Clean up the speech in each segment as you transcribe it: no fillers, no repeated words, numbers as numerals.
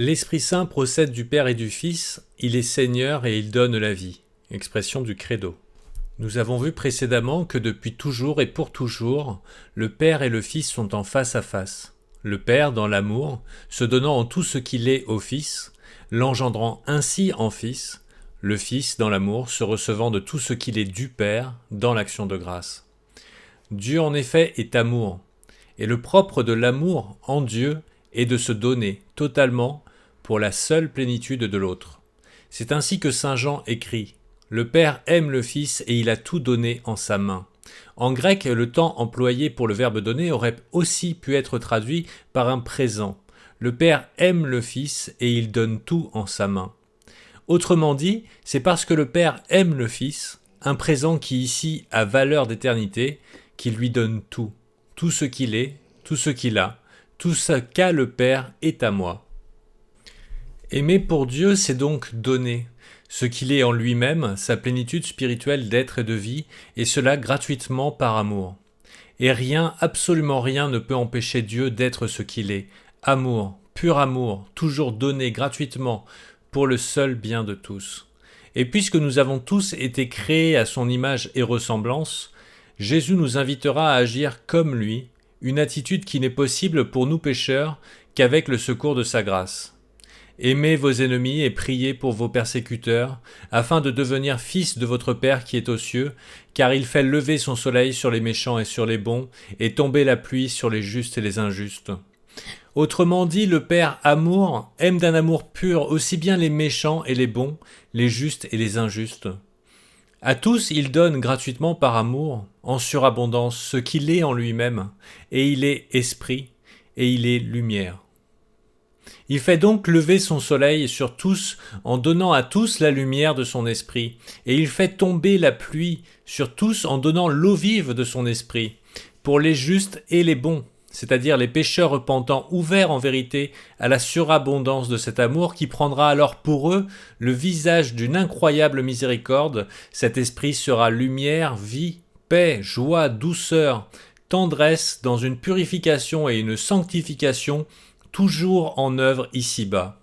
L'Esprit Saint procède du Père et du Fils, il est Seigneur et il donne la vie. Expression du Credo. Nous avons vu précédemment que depuis toujours et pour toujours, le Père et le Fils sont en face à face. Le Père, dans l'amour, se donnant en tout ce qu'il est au Fils, l'engendrant ainsi en Fils, le Fils, dans l'amour, se recevant de tout ce qu'il est du Père, dans l'action de grâce. Dieu, en effet, est amour, et le propre de l'amour en Dieu est de se donner totalement pour la seule plénitude de l'autre. C'est ainsi que saint Jean écrit « Le Père aime le Fils et il a tout donné en sa main ». En grec, le temps employé pour le verbe donner aurait aussi pu être traduit par un présent. Le Père aime le Fils et il donne tout en sa main. Autrement dit, c'est parce que le Père aime le Fils, un présent qui ici a valeur d'éternité, qu'il lui donne tout. Tout ce qu'il est, tout ce qu'il a, tout ce qu'a le Père est à moi. Aimer pour Dieu, c'est donc donner ce qu'il est en lui-même, sa plénitude spirituelle d'être et de vie, et cela gratuitement par amour. Et rien, absolument rien ne peut empêcher Dieu d'être ce qu'il est. Amour, pur amour, toujours donné gratuitement pour le seul bien de tous. Et puisque nous avons tous été créés à son image et ressemblance, Jésus nous invitera à agir comme lui, une attitude qui n'est possible pour nous pécheurs qu'avec le secours de sa grâce. Aimez vos ennemis et priez pour vos persécuteurs, afin de devenir fils de votre Père qui est aux cieux, car il fait lever son soleil sur les méchants et sur les bons, et tomber la pluie sur les justes et les injustes. Autrement dit, le Père amour aime d'un amour pur aussi bien les méchants et les bons, les justes et les injustes. À tous, il donne gratuitement par amour, en surabondance, ce qu'il est en lui-même, et il est esprit, et il est lumière. Il fait donc lever son soleil sur tous en donnant à tous la lumière de son esprit, et il fait tomber la pluie sur tous en donnant l'eau vive de son esprit, pour les justes et les bons, c'est-à-dire les pécheurs repentants ouverts en vérité à la surabondance de cet amour qui prendra alors pour eux le visage d'une incroyable miséricorde. Cet esprit sera lumière, vie, paix, joie, douceur, tendresse dans une purification et une sanctification toujours en œuvre ici-bas.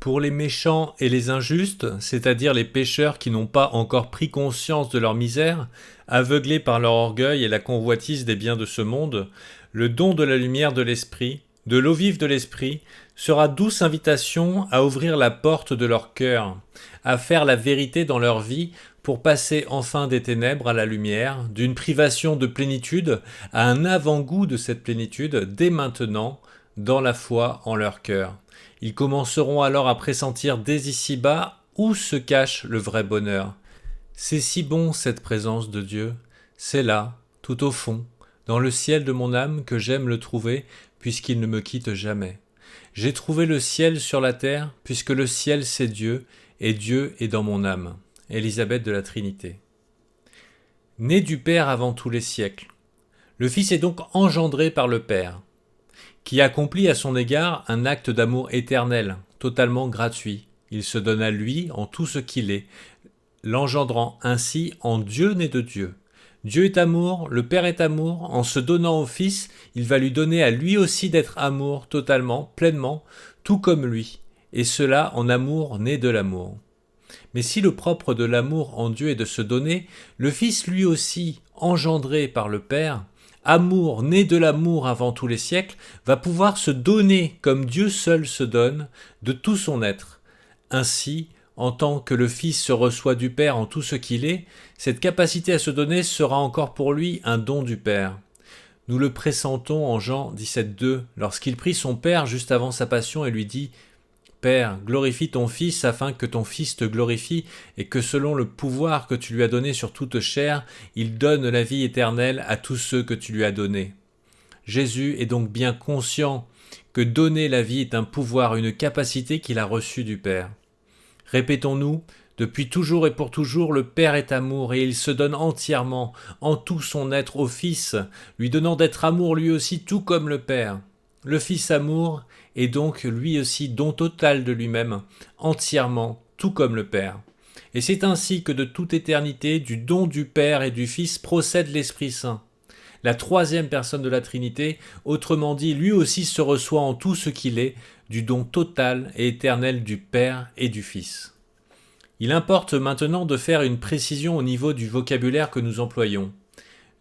Pour les méchants et les injustes, c'est-à-dire les pécheurs qui n'ont pas encore pris conscience de leur misère, aveuglés par leur orgueil et la convoitise des biens de ce monde, le don de la lumière de l'esprit, de l'eau vive de l'esprit, sera douce invitation à ouvrir la porte de leur cœur, à faire la vérité dans leur vie pour passer enfin des ténèbres à la lumière, d'une privation de plénitude à un avant-goût de cette plénitude dès maintenant, dans la foi en leur cœur. Ils commenceront alors à pressentir dès ici-bas où se cache le vrai bonheur. C'est si bon cette présence de Dieu, c'est là, tout au fond, dans le ciel de mon âme que j'aime le trouver, puisqu'il ne me quitte jamais. J'ai trouvé le ciel sur la terre, puisque le ciel c'est Dieu, et Dieu est dans mon âme. Élisabeth de la Trinité. Né du Père avant tous les siècles, le Fils est donc engendré par le Père, qui accomplit à son égard un acte d'amour éternel, totalement gratuit. Il se donne à lui en tout ce qu'il est, l'engendrant ainsi en Dieu né de Dieu. Dieu est amour, le Père est amour, en se donnant au Fils, il va lui donner à lui aussi d'être amour totalement, pleinement, tout comme lui, et cela en amour né de l'amour. Mais si le propre de l'amour en Dieu est de se donner, le Fils lui aussi, engendré par le Père, amour, né de l'amour avant tous les siècles, va pouvoir se donner comme Dieu seul se donne, de tout son être. Ainsi, en tant que le Fils se reçoit du Père en tout ce qu'il est, cette capacité à se donner sera encore pour lui un don du Père. Nous le pressentons en Jean 17,2, lorsqu'il prie son Père juste avant sa passion et lui dit « Père, glorifie ton Fils afin que ton Fils te glorifie et que selon le pouvoir que tu lui as donné sur toute chair, il donne la vie éternelle à tous ceux que tu lui as donnés. » Jésus est donc bien conscient que donner la vie est un pouvoir, une capacité qu'il a reçue du Père. Répétons-nous, depuis toujours et pour toujours, le Père est amour et il se donne entièrement, en tout son être au Fils, lui donnant d'être amour lui aussi tout comme le Père. Le Fils amour est donc lui aussi don total de lui-même, entièrement, tout comme le Père. Et c'est ainsi que de toute éternité, du don du Père et du Fils procède l'Esprit Saint. La troisième personne de la Trinité, autrement dit, lui aussi se reçoit en tout ce qu'il est, du don total et éternel du Père et du Fils. Il importe maintenant de faire une précision au niveau du vocabulaire que nous employons.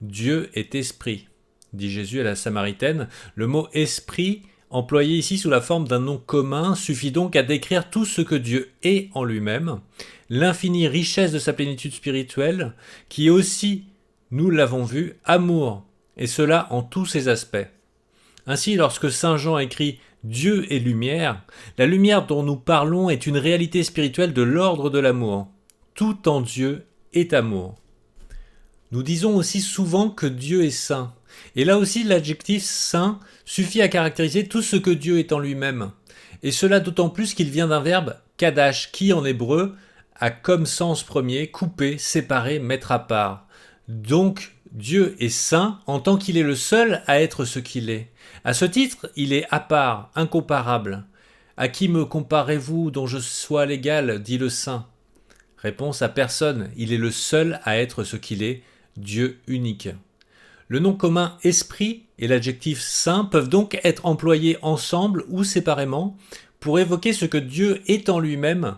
Dieu est esprit, dit Jésus à la Samaritaine. Le mot esprit, employé ici sous la forme d'un nom commun, suffit donc à décrire tout ce que Dieu est en lui-même, l'infinie richesse de sa plénitude spirituelle, qui est aussi, nous l'avons vu, amour, et cela en tous ses aspects. Ainsi, lorsque saint Jean écrit « Dieu est lumière », la lumière dont nous parlons est une réalité spirituelle de l'ordre de l'amour. Tout en Dieu est amour. Nous disons aussi souvent que Dieu est saint. Et là aussi, l'adjectif saint suffit à caractériser tout ce que Dieu est en lui-même. Et cela d'autant plus qu'il vient d'un verbe kadash, qui en hébreu a comme sens premier couper, séparer, mettre à part. Donc, Dieu est saint en tant qu'il est le seul à être ce qu'il est. À ce titre, il est à part, incomparable. À qui me comparez-vous dont je sois l'égal, dit le saint. Réponse à personne, il est le seul à être ce qu'il est, Dieu unique. Le nom commun esprit et l'adjectif saint peuvent donc être employés ensemble ou séparément pour évoquer ce que Dieu est en lui-même,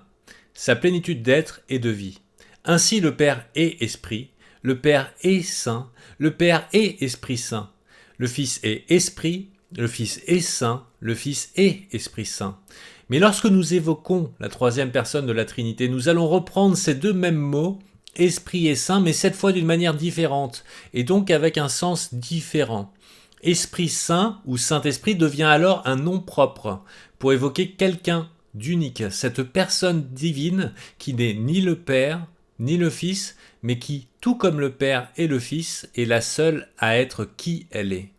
sa plénitude d'être et de vie. Ainsi le Père est esprit, le Père est saint, le Père est Esprit Saint, le Fils est esprit, le Fils est saint, le Fils est Esprit Saint. Mais lorsque nous évoquons la troisième personne de la Trinité, nous allons reprendre ces deux mêmes mots, esprit et saint, mais cette fois d'une manière différente, et donc avec un sens différent. Esprit Saint ou Saint-Esprit devient alors un nom propre, pour évoquer quelqu'un d'unique, cette personne divine qui n'est ni le Père, ni le Fils, mais qui, tout comme le Père et le Fils, est la seule à être qui elle est.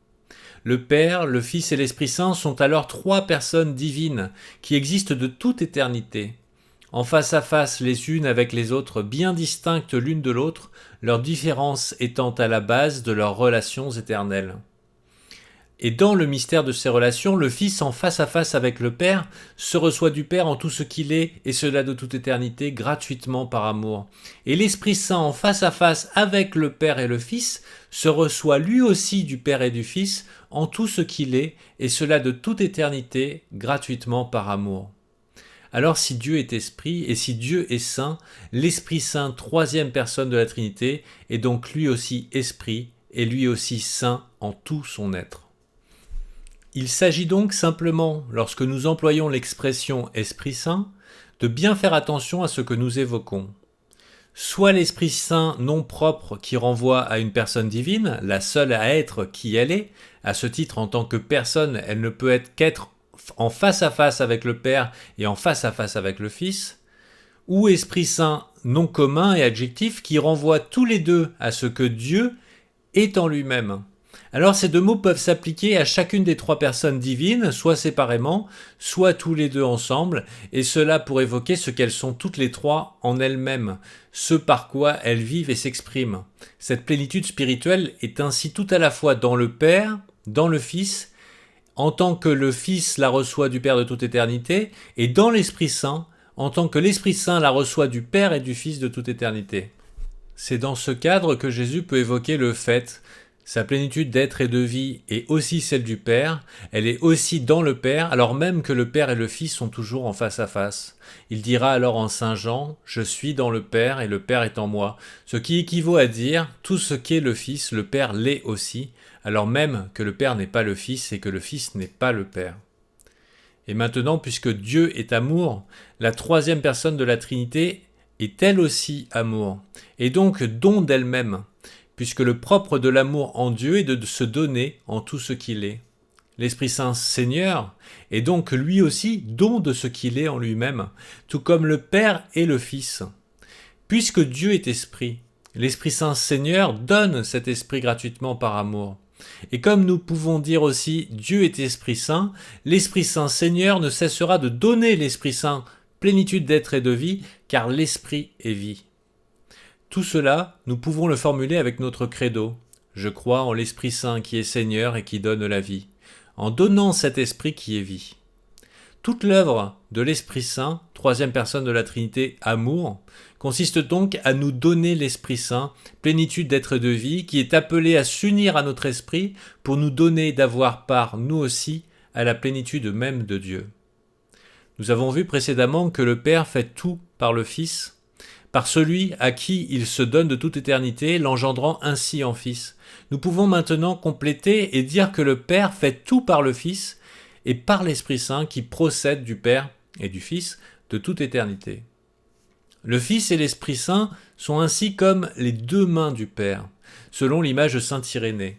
Le Père, le Fils et l'Esprit Saint sont alors trois personnes divines qui existent de toute éternité. En face à face les unes avec les autres, bien distinctes l'une de l'autre, leurs différences étant à la base de leurs relations éternelles. Et dans le mystère de ces relations, le Fils en face à face avec le Père se reçoit du Père en tout ce qu'il est, et cela de toute éternité, gratuitement par amour. Et l'Esprit Saint en face à face avec le Père et le Fils se reçoit lui aussi du Père et du Fils en tout ce qu'il est, et cela de toute éternité, gratuitement par amour. Alors si Dieu est esprit et si Dieu est saint, l'Esprit Saint, troisième personne de la Trinité, est donc lui aussi esprit et lui aussi saint en tout son être. Il s'agit donc simplement, lorsque nous employons l'expression Esprit Saint, de bien faire attention à ce que nous évoquons. Soit l'Esprit Saint non propre qui renvoie à une personne divine, la seule à être qui elle est, à ce titre en tant que personne, elle ne peut être qu'être en face à face avec le Père et en face à face avec le Fils, ou Esprit Saint non commun et adjectif qui renvoie tous les deux à ce que Dieu est en lui-même. Alors ces deux mots peuvent s'appliquer à chacune des trois personnes divines, soit séparément, soit tous les deux ensemble, et cela pour évoquer ce qu'elles sont toutes les trois en elles-mêmes, ce par quoi elles vivent et s'expriment. Cette plénitude spirituelle est ainsi tout à la fois dans le Père, dans le Fils, en tant que le Fils la reçoit du Père de toute éternité, et dans l'Esprit Saint, en tant que l'Esprit Saint la reçoit du Père et du Fils de toute éternité. C'est dans ce cadre que Jésus peut évoquer le fait. Sa plénitude d'être et de vie est aussi celle du Père, elle est aussi dans le Père, alors même que le Père et le Fils sont toujours en face à face. Il dira alors en Saint Jean « Je suis dans le Père et le Père est en moi », ce qui équivaut à dire « Tout ce qu'est le Fils, le Père l'est aussi », alors même que le Père n'est pas le Fils et que le Fils n'est pas le Père. Et maintenant, puisque Dieu est amour, la troisième personne de la Trinité est elle aussi amour, et donc don d'elle-même, puisque le propre de l'amour en Dieu est de se donner en tout ce qu'il est. L'Esprit Saint Seigneur est donc lui aussi don de ce qu'il est en lui-même, tout comme le Père et le Fils. Puisque Dieu est esprit, l'Esprit Saint Seigneur donne cet esprit gratuitement par amour. Et comme nous pouvons dire aussi Dieu est Esprit Saint, l'Esprit Saint Seigneur ne cessera de donner l'Esprit Saint plénitude d'être et de vie, car l'Esprit est vie. Tout cela, nous pouvons le formuler avec notre credo. Je crois en l'Esprit Saint qui est Seigneur et qui donne la vie, en donnant cet Esprit qui est vie. Toute l'œuvre de l'Esprit Saint, troisième personne de la Trinité, amour, consiste donc à nous donner l'Esprit Saint, plénitude d'être et de vie, qui est appelé à s'unir à notre esprit pour nous donner d'avoir part, nous aussi, à la plénitude même de Dieu. Nous avons vu précédemment que le Père fait tout par le Fils, par celui à qui il se donne de toute éternité, l'engendrant ainsi en Fils. Nous pouvons maintenant compléter et dire que le Père fait tout par le Fils et par l'Esprit Saint qui procède du Père et du Fils de toute éternité. Le Fils et l'Esprit Saint sont ainsi comme les deux mains du Père, selon l'image de saint Irénée,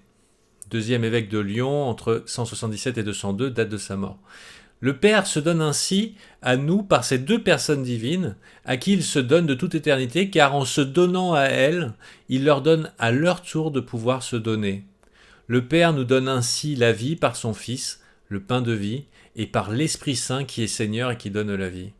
deuxième évêque de Lyon entre 177 et 202, date de sa mort. Le Père se donne ainsi à nous par ces deux personnes divines, à qui il se donne de toute éternité, car en se donnant à elles, il leur donne à leur tour de pouvoir se donner. Le Père nous donne ainsi la vie par son Fils, le pain de vie, et par l'Esprit Saint qui est Seigneur et qui donne la vie.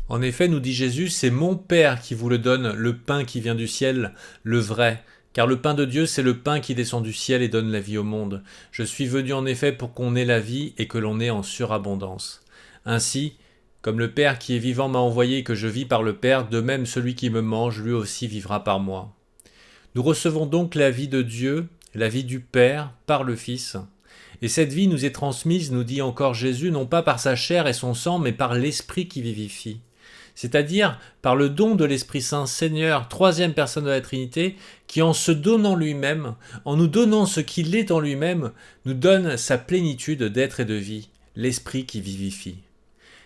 En effet, nous dit Jésus, c'est mon Père qui vous le donne, le pain qui vient du ciel, le vrai. Car le pain de Dieu, c'est le pain qui descend du ciel et donne la vie au monde. Je suis venu en effet pour qu'on ait la vie et que l'on ait en surabondance. Ainsi, comme le Père qui est vivant m'a envoyé et que je vis par le Père, de même celui qui me mange, lui aussi vivra par moi. Nous recevons donc la vie de Dieu, la vie du Père, par le Fils. Et cette vie nous est transmise, nous dit encore Jésus, non pas par sa chair et son sang, mais par l'Esprit qui vivifie. C'est-à-dire par le don de l'Esprit Saint Seigneur, troisième personne de la Trinité, qui en se donnant lui-même, en nous donnant ce qu'il est en lui-même, nous donne sa plénitude d'être et de vie, l'Esprit qui vivifie.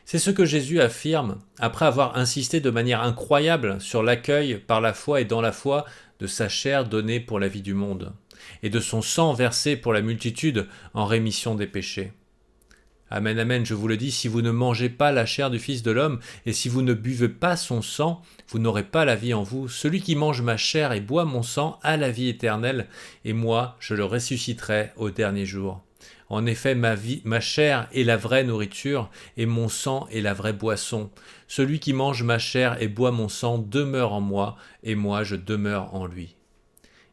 C'est ce que Jésus affirme après avoir insisté de manière incroyable sur l'accueil par la foi et dans la foi de sa chair donnée pour la vie du monde, et de son sang versé pour la multitude en rémission des péchés. Amen, amen, je vous le dis, si vous ne mangez pas la chair du Fils de l'homme, et si vous ne buvez pas son sang, vous n'aurez pas la vie en vous. Celui qui mange ma chair et boit mon sang a la vie éternelle, et moi, je le ressusciterai au dernier jour. En effet, ma chair est la vraie nourriture, et mon sang est la vraie boisson. Celui qui mange ma chair et boit mon sang demeure en moi, et moi je demeure en lui.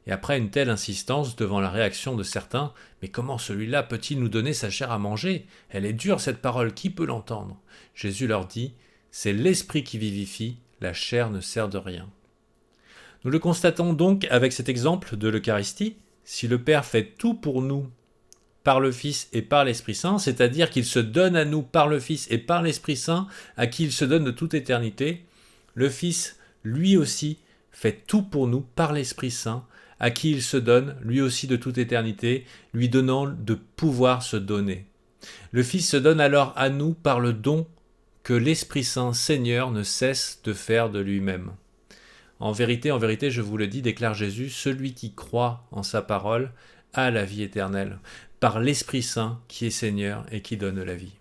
Et après une telle insistance devant la réaction de certains, « Mais comment celui-là peut-il nous donner sa chair à manger? Elle est dure cette parole, qui peut l'entendre ?» Jésus leur dit, « C'est l'esprit qui vivifie, la chair ne sert de rien. » Nous le constatons donc avec cet exemple de l'Eucharistie. Si le Père fait tout pour nous par le Fils et par l'Esprit Saint, c'est-à-dire qu'il se donne à nous par le Fils et par l'Esprit Saint, à qui il se donne de toute éternité, le Fils, lui aussi, fait tout pour nous par l'Esprit Saint, à qui il se donne, lui aussi de toute éternité, lui donnant de pouvoir se donner. Le Fils se donne alors à nous par le don que l'Esprit Saint Seigneur ne cesse de faire de lui-même. En vérité, je vous le dis, déclare Jésus, celui qui croit en sa parole a la vie éternelle, par l'Esprit Saint qui est Seigneur et qui donne la vie.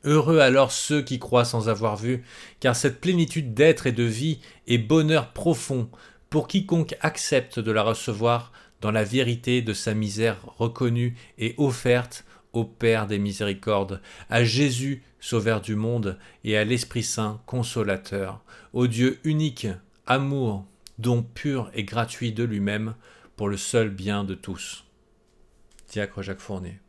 Heureux alors ceux qui croient sans avoir vu, car cette plénitude d'être et de vie est bonheur profond, pour quiconque accepte de la recevoir dans la vérité de sa misère reconnue et offerte au Père des miséricordes, à Jésus, Sauveur du monde, et à l'Esprit Saint, Consolateur, au Dieu unique, amour, don pur et gratuit de lui-même, pour le seul bien de tous. Diacre Jacques Fournier.